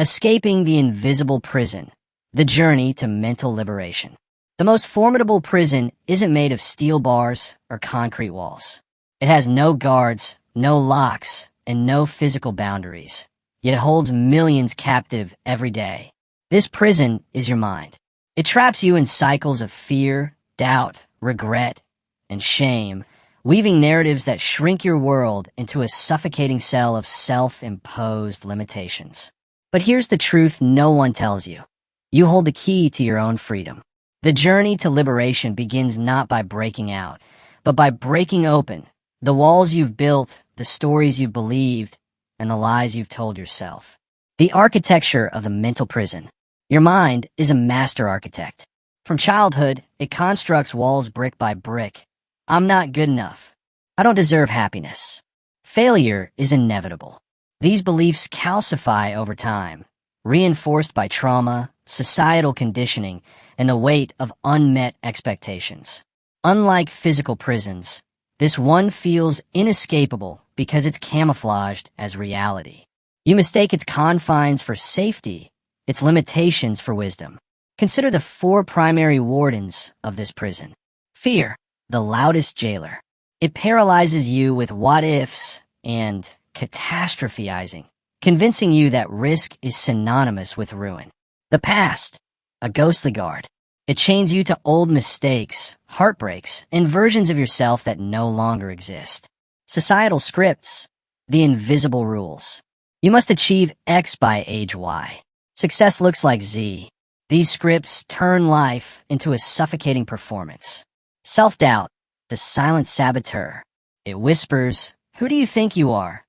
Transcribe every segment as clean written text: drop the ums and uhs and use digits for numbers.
Escaping the invisible prison, the journey to mental liberation. The most formidable prison isn't made of steel bars or concrete walls. It has no guards, no locks, and no physical boundaries. Yet it holds millions captive every day. This prison is your mind. It traps you in cycles of fear, doubt, regret, and shame, weaving narratives that shrink your world into a suffocating cell of self-imposed limitations. But here's the truth no one tells you. You hold the key to your own freedom. The journey to liberation begins not by breaking out, but by breaking open the walls you've built, the stories you've believed, and the lies you've told yourself. The architecture of the mental prison. Your mind is a master architect. From childhood, it constructs walls brick by brick. I'm not good enough. I don't deserve happiness. Failure is inevitable. These beliefs calcify over time, reinforced by trauma, societal conditioning, and the weight of unmet expectations. Unlike physical prisons, this one feels inescapable because it's camouflaged as reality. You mistake its confines for safety, its limitations for wisdom. Consider the 4 primary wardens of this prison. Fear, the loudest jailer. It paralyzes you with what-ifs and catastrophizing, convincing you that risk is synonymous with ruin. The past, a ghostly guard. It chains you to old mistakes, heartbreaks, and versions of yourself that no longer exist. Societal scripts, the invisible rules. You must achieve X by age Y. Success looks like Z. These scripts turn life into a suffocating performance. Self-doubt, the silent saboteur. It whispers, "Who do you think you are?"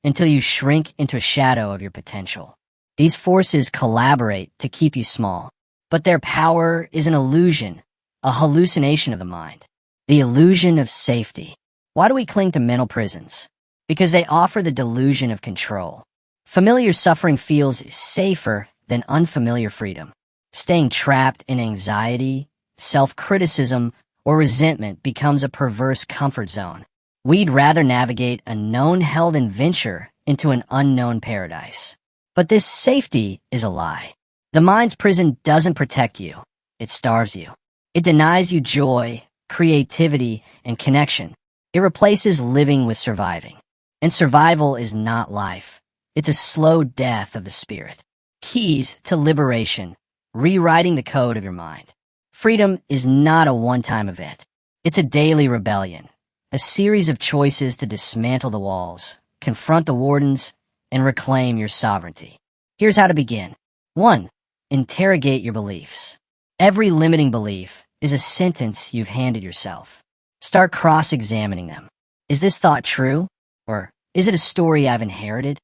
until you shrink into a shadow of your potential. These forces collaborate to keep you small, but their power is an illusion, a hallucination of the mind. The illusion of safety. Why do we cling to mental prisons? Because they offer the delusion of control. Familiar suffering feels safer than unfamiliar freedom. Staying trapped in anxiety, self-criticism, or resentment becomes a perverse comfort zone. We'd rather navigate a known hell than venture into an unknown paradise. But this safety is a lie. The mind's prison doesn't protect you. It starves you. It denies you joy, creativity, and connection. It replaces living with surviving. And survival is not life. It's a slow death of the spirit. Keys to liberation. Rewriting the code of your mind. Freedom is not a one-time event. It's a daily rebellion. A series of choices to dismantle the walls, confront the wardens, and reclaim your sovereignty. Here's how to begin. 1. Interrogate your beliefs. Every limiting belief is a sentence you've handed yourself. Start cross-examining them. Is this thought true? Or is it a story I've inherited?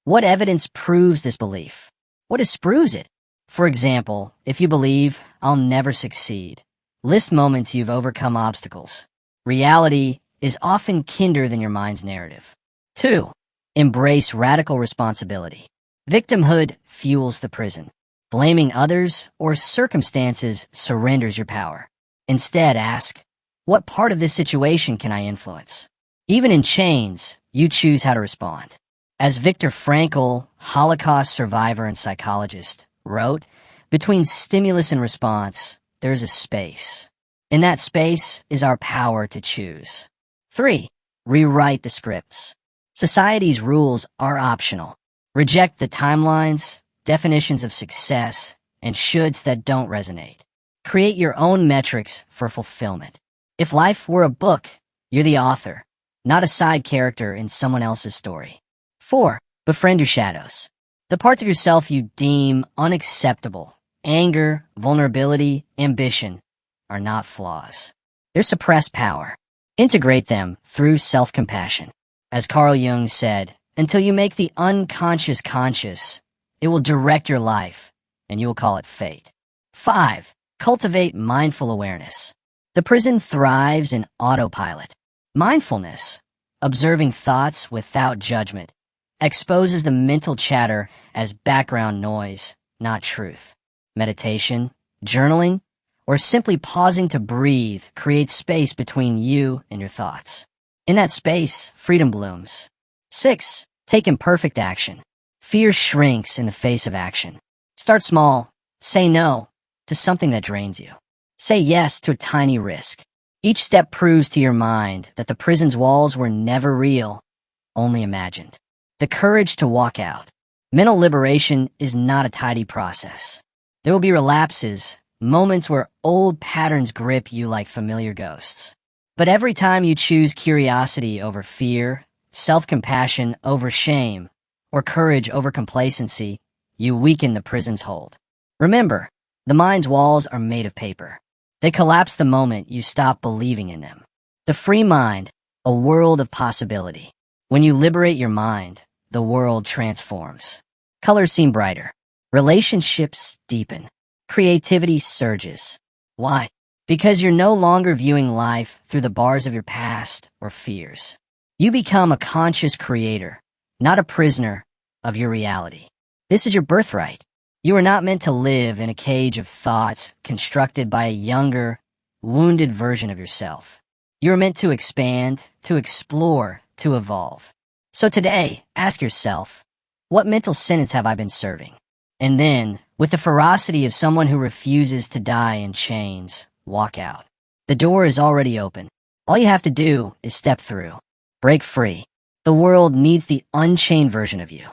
What evidence proves this belief? What disproves it? For example, if you believe, "I'll never succeed," list moments you've overcome obstacles. Reality is often kinder than your mind's narrative. 2. Embrace radical responsibility. Victimhood fuels the prison. Blaming others or circumstances surrenders your power. Instead, ask, what part of this situation can I influence? Even in chains, you choose how to respond. As Viktor Frankl, Holocaust survivor and psychologist, wrote, between stimulus and response, there's a space. In that space is our power to choose. 3. Rewrite the scripts. Society's rules are optional. Reject the timelines, definitions of success, and shoulds that don't resonate. Create your own metrics for fulfillment. If life were a book, you're the author, not a side character in someone else's story. 4. Befriend your shadows. The parts of yourself you deem unacceptable, anger, vulnerability, ambition, are not flaws. They're suppressed power. Integrate them through self-compassion. As Carl Jung said, until you make the unconscious conscious, it will direct your life, and you will call it fate. 5. Cultivate mindful awareness. The prison thrives in autopilot. Mindfulness, observing thoughts without judgment, exposes the mental chatter as background noise, not truth. Meditation, journaling, or simply pausing to breathe creates space between you and your thoughts. In that space, freedom blooms. 6. Take imperfect action. Fear shrinks in the face of action. Start small. Say no to something that drains you. Say yes to a tiny risk. Each step proves to your mind that the prison's walls were never real, only imagined. The courage to walk out. Mental liberation is not a tidy process. There will be relapses, moments where old patterns grip you like familiar ghosts. But every time you choose curiosity over fear, self-compassion over shame, or courage over complacency, you weaken the prison's hold. Remember, the mind's walls are made of paper. They collapse the moment you stop believing in them. The free mind, a world of possibility. When you liberate your mind, the world transforms. Colors seem brighter. Relationships deepen. Creativity surges. Why? Because you're no longer viewing life through the bars of your past or fears. You become a conscious creator, not a prisoner of your reality. This is your birthright. You are not meant to live in a cage of thoughts constructed by a younger, wounded version of yourself. You are meant to expand, to explore, to evolve. So today, ask yourself, what mental sentence have I been serving? And then, with the ferocity of someone who refuses to die in chains, walk out. The door is already open. All you have to do is step through. Break free. The world needs the unchained version of you.